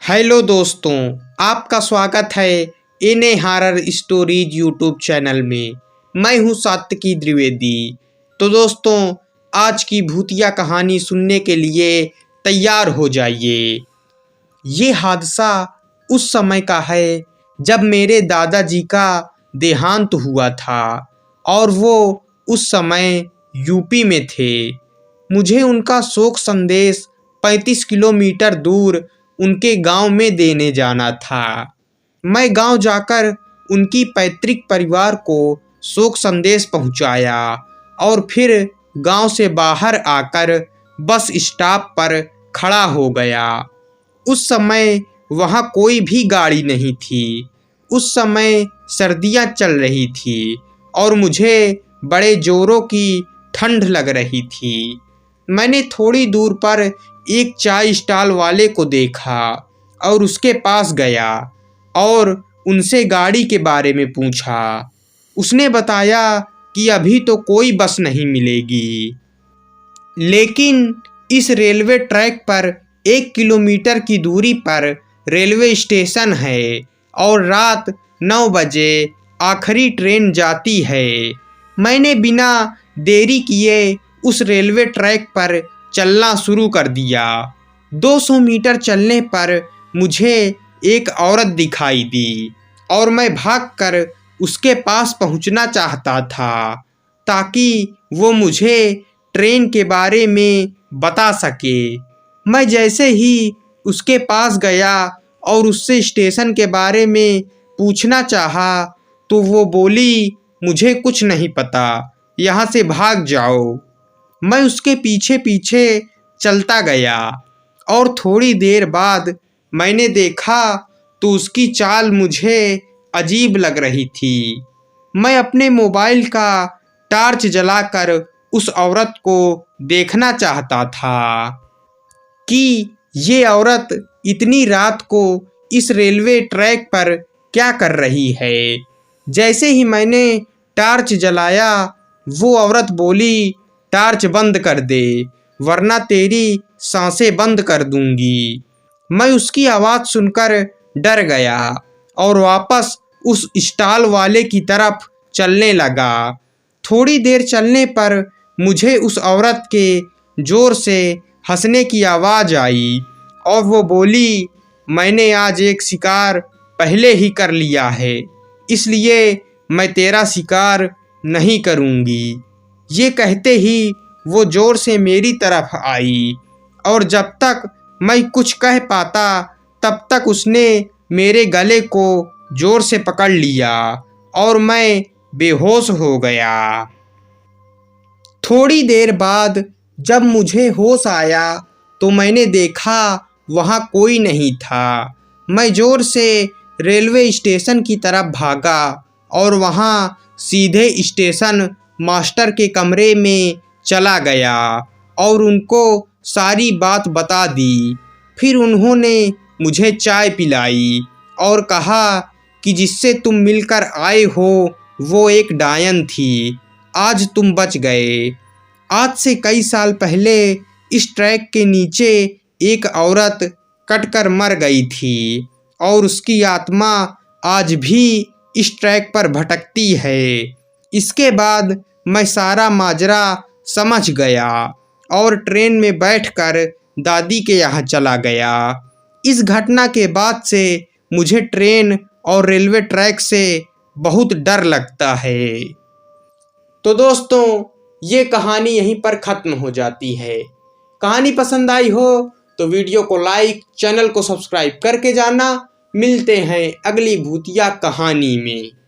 Hello दोस्तों, आपका स्वागत है एने हॉरर स्टोरीज यूट्यूब चैनल में। मैं हूं सात्विकी द्विवेदी। तो दोस्तों, आज की भूतिया कहानी सुनने के लिए तैयार हो जाइए। ये हादसा उस समय का है जब मेरे दादाजी का देहांत हुआ था और वो उस समय यूपी में थे। मुझे उनका शोक संदेश 35 किलोमीटर दूर उनके गांव में देने जाना था। मैं गांव जाकर उनकी पैतृक परिवार को शोक संदेश पहुंचाया और फिर गांव से बाहर आकर बस स्टॉप पर खड़ा हो गया। उस समय वहां कोई भी गाड़ी नहीं थी। उस समय सर्दियां चल रही थी और मुझे बड़े जोरों की ठंड लग रही थी। मैंने थोड़ी दूर पर एक चाय स्टॉल वाले को देखा और उसके पास गया और उनसे गाड़ी के बारे में पूछा। उसने बताया कि अभी तो कोई बस नहीं मिलेगी, लेकिन इस रेलवे ट्रैक पर 1 किलोमीटर की दूरी पर रेलवे स्टेशन है और रात 9 बजे आखिरी ट्रेन जाती है। मैंने बिना देरी किए उस रेलवे ट्रैक पर चलना शुरू कर दिया। 200 मीटर चलने पर मुझे एक औरत दिखाई दी और मैं भागकर उसके पास पहुंचना चाहता था ताकि वो मुझे ट्रेन के बारे में बता सके। मैं जैसे ही उसके पास गया और उससे स्टेशन के बारे में पूछना चाहा तो वो बोली, मुझे कुछ नहीं पता, यहाँ से भाग जाओ। मैं उसके पीछे पीछे चलता गया और थोड़ी देर बाद मैंने देखा तो उसकी चाल मुझे अजीब लग रही थी। मैं अपने मोबाइल का टॉर्च जलाकर उस औरत को देखना चाहता था कि ये औरत इतनी रात को इस रेलवे ट्रैक पर क्या कर रही है। जैसे ही मैंने टॉर्च जलाया वो औरत बोली, टॉर्च बंद कर दे वरना तेरी सांसें बंद कर दूंगी। मैं उसकी आवाज़ सुनकर डर गया और वापस उस स्टॉल वाले की तरफ चलने लगा। थोड़ी देर चलने पर मुझे उस औरत के ज़ोर से हंसने की आवाज़ आई और वो बोली, मैंने आज एक शिकार पहले ही कर लिया है, इसलिए मैं तेरा शिकार नहीं करूँगी। ये कहते ही वो ज़ोर से मेरी तरफ आई और जब तक मैं कुछ कह पाता तब तक उसने मेरे गले को ज़ोर से पकड़ लिया और मैं बेहोश हो गया। थोड़ी देर बाद जब मुझे होश आया तो मैंने देखा वहाँ कोई नहीं था। मैं ज़ोर से रेलवे स्टेशन की तरफ भागा और वहाँ सीधे स्टेशन मास्टर के कमरे में चला गया और उनको सारी बात बता दी। फिर उन्होंने मुझे चाय पिलाई और कहा कि जिससे तुम मिलकर आए हो वो एक डायन थी, आज तुम बच गए। आज से कई साल पहले इस ट्रैक के नीचे एक औरत कटकर मर गई थी और उसकी आत्मा आज भी इस ट्रैक पर भटकती है। इसके बाद मैं सारा माजरा समझ गया और ट्रेन में बैठकर दादी के यहाँ चला गया। इस घटना के बाद से मुझे ट्रेन और रेलवे ट्रैक से बहुत डर लगता है। तो दोस्तों, ये कहानी यहीं पर ख़त्म हो जाती है। कहानी पसंद आई हो तो वीडियो को लाइक, चैनल को सब्सक्राइब करके जाना। मिलते हैं अगली भूतिया कहानी में।